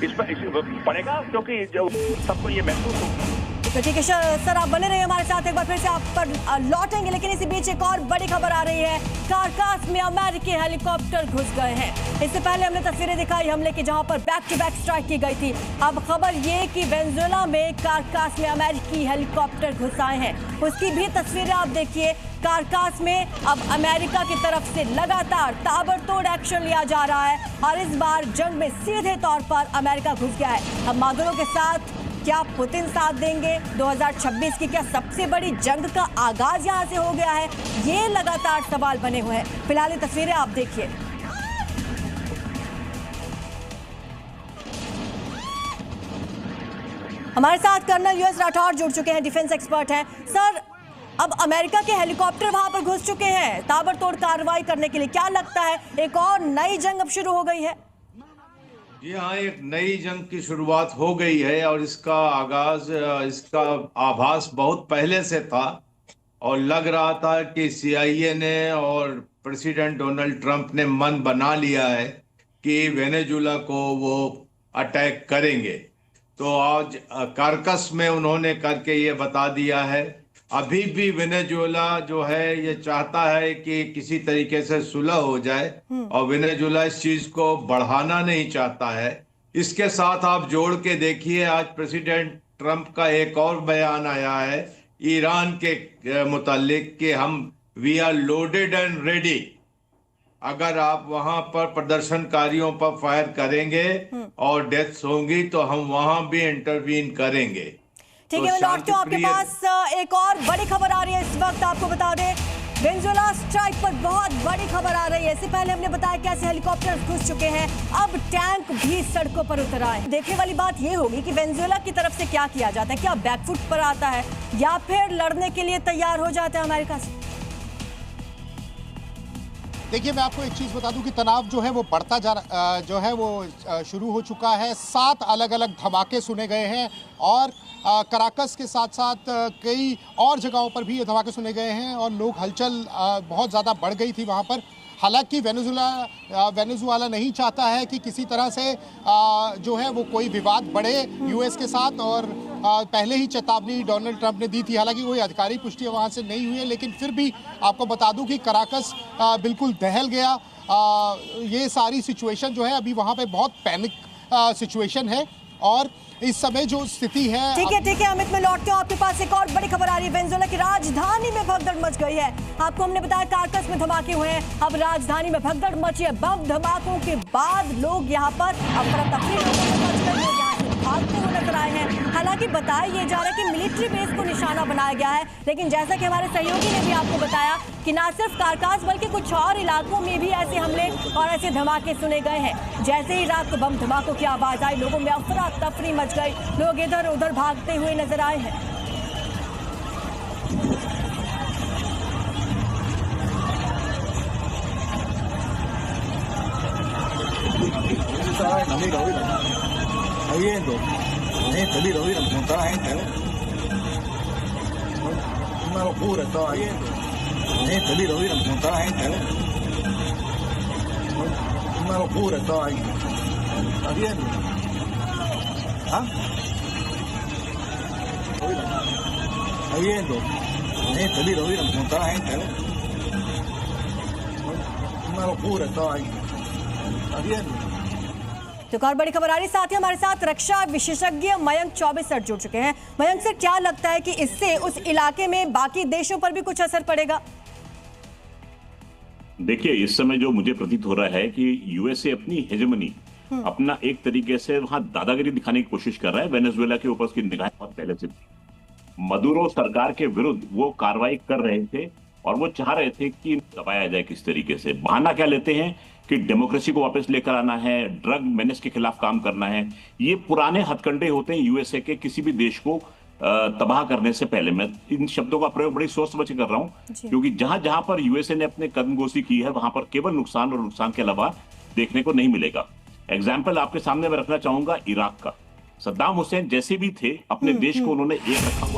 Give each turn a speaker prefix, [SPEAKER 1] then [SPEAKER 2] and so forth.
[SPEAKER 1] इस पर पड़ेगा, क्योंकि जो सबको ये महसूस होगा।
[SPEAKER 2] तो ठीक है सर, आप बने रहिए हमारे साथ, एक बार फिर से आप पर लौटेंगे, लेकिन इसी बीच एक और बड़ी खबर आ रही है। कारकास में अमेरिकी हेलीकॉप्टर घुस गए हैं। इससे पहले हमने तस्वीरें दिखाई हमले की, जहां पर बैक टू बैक स्ट्राइक की गई थी। अब खबर ये कि वेनेजुएला में कारकास में अमेरिकी हेलीकॉप्टर घुस आए हैं, उसकी भी तस्वीरें आप देखिए। कारकास में अब अमेरिका की तरफ से लगातार ताबड़तोड़ एक्शन लिया जा रहा है और इस बार जंग में सीधे तौर पर अमेरिका घुस गया है। अब मादुरो के साथ क्या पुतिन साथ देंगे? 2026 की क्या सबसे बड़ी जंग का आगाज यहां से हो गया है? ये लगातार सवाल बने हुए हैं। फिलहाल ये तस्वीरें आप देखिए। हमारे साथ कर्नल यूएस राठौर जुड़ चुके हैं, डिफेंस एक्सपर्ट हैं। सर, अब अमेरिका के हेलीकॉप्टर वहां पर घुस चुके हैं ताबड़तोड़ कार्रवाई करने के लिए, क्या लगता है एक और नई जंग अब शुरू हो गई है?
[SPEAKER 3] जी हाँ, एक नई जंग की शुरुआत हो गई है और इसका आगाज, इसका आभास बहुत पहले से था और लग रहा था कि सीआईए ने और प्रेसिडेंट डोनाल्ड ट्रंप ने मन बना लिया है कि वेनेजुएला को वो अटैक करेंगे। तो आज कारकस में उन्होंने करके ये बता दिया है। अभी भी वेनेजुएला जो है ये चाहता है कि किसी तरीके से सुलह हो जाए और वेनेजुएला इस चीज को बढ़ाना नहीं चाहता है। इसके साथ आप जोड़ के देखिए, आज प्रेसिडेंट ट्रंप का एक और बयान आया है ईरान के मुतालिक कि हम we are loaded and ready. अगर आप वहां पर प्रदर्शनकारियों पर फायर करेंगे और डेथ्स होंगी तो हम वहां भी इंटरवीन करेंगे।
[SPEAKER 2] ठीक है, मैं लौटती हूँ आपके पास। एक और बड़ी खबर आ रही है इस वक्त, आपको बता दें वेनेजुएला स्ट्राइक पर बहुत बड़ी खबर आ रही है। इससे पहले हमने बताया कैसे हेलीकॉप्टर घुस चुके हैं, अब टैंक भी सड़कों पर उतर आए। देखने वाली बात यह होगी कि वेनेजुएला की तरफ से क्या किया जाता है, क्या बैकफुट पर आता है या फिर लड़ने के लिए तैयार हो जाता है अमेरिका से।
[SPEAKER 4] देखिए, मैं आपको एक चीज़ बता दूं कि तनाव जो है वो बढ़ता जो है वो शुरू हो चुका है। 7 अलग अलग धमाके सुने गए हैं और कराकस के साथ साथ कई और जगहों पर भी ये धमाके सुने गए हैं और लोग हलचल बहुत ज़्यादा बढ़ गई थी वहाँ पर। हालांकि वेनेजुएला नहीं चाहता है कि किसी तरह से जो है वो कोई विवाद बढ़े यूएस के साथ, और पहले ही चेतावनी डोनाल्ड ट्रंप ने दी थी। हालांकि कोई अधिकारी पुष्टि वहाँ से नहीं हुई है, लेकिन फिर भी आपको बता दूं कि कराकस बिल्कुल दहल गया। ये सारी सिचुएशन जो है अभी वहाँ पे बहुत पैनिक सिचुएशन है और इस समय जो स्थिति है।
[SPEAKER 2] ठीक है अमित, मैं लौटती हूँ आपके पास। एक और बड़ी खबर आ रही है, वेनेजुएला की राजधानी में भगदड़ मच गई है। आपको हमने बताया कारकस में धमाके हुए हैं, अब राजधानी में भगदड़ मची है। बम धमाकों के बाद लोग यहाँ पर अफरा तफरी भागते हुए नजर आए हैं। हालांकि बताया ये जा रहा है कि मिलिट्री बेस को निशाना बनाया गया है, लेकिन जैसा कि हमारे सहयोगी ने भी आपको बताया कि ना सिर्फ कारकास बल्कि कुछ और इलाकों में भी ऐसे हमले और ऐसे धमाके सुने गए हैं। जैसे ही रात को बम धमाकों की आवाज आई, लोगों में अफरा तफरी मच गई, लोग इधर उधर भागते हुए नजर आए हैं।
[SPEAKER 5] Una locura estaba yendo. Montar a gente, una locura estaba ahí. ¿Estás viendo? ¿Ah? ¿Estás viendo? Mira, montar a gente, una locura estaba ahí. ¿Estás viendo?
[SPEAKER 2] तो एक और बड़ी खबर आ रही है, साथ ही हमारे साथ रक्षा विशेषज्ञ मयंक चौबे सर जुड़ चुके हैं। मयंक सर, क्या लगता है कि इससे उस इलाके में बाकी देशों पर भी कुछ असर पड़ेगा?
[SPEAKER 6] देखिए, इस समय जो मुझे प्रतीत हो रहा है कि यूएसए अपनी हेजेमनी, अपना एक तरीके से वहां दादागिरी दिखाने की कोशिश कर रहा है। वेनेजुएला के ऊपर उसकी निगाहें बहुत पहले से थी। मदुरो सरकार के विरुद्ध वो कार्रवाई कर रहे थे और वो चाह रहे थे कि दबाया जाए किस तरीके से। बहाना क्या लेते हैं कि डेमोक्रेसी को वापस लेकर आना है, ड्रग मेनेस के खिलाफ काम करना है। ये पुराने हथकंडे होते हैं यूएसए के किसी भी देश को तबाह करने से पहले। मैं इन शब्दों का प्रयोग बड़ी सोच समझ के कर रहा हूं, क्योंकि जहां जहां पर यूएसए ने अपने कदमगोशी की है वहां पर केवल नुकसान और नुकसान के अलावा देखने को नहीं मिलेगा। एग्जाम्पल आपके सामने मैं रखना चाहूंगा इराक का। सद्दाम हुसैन जैसे भी थे, अपने देश को उन्होंने एक रखा हुआ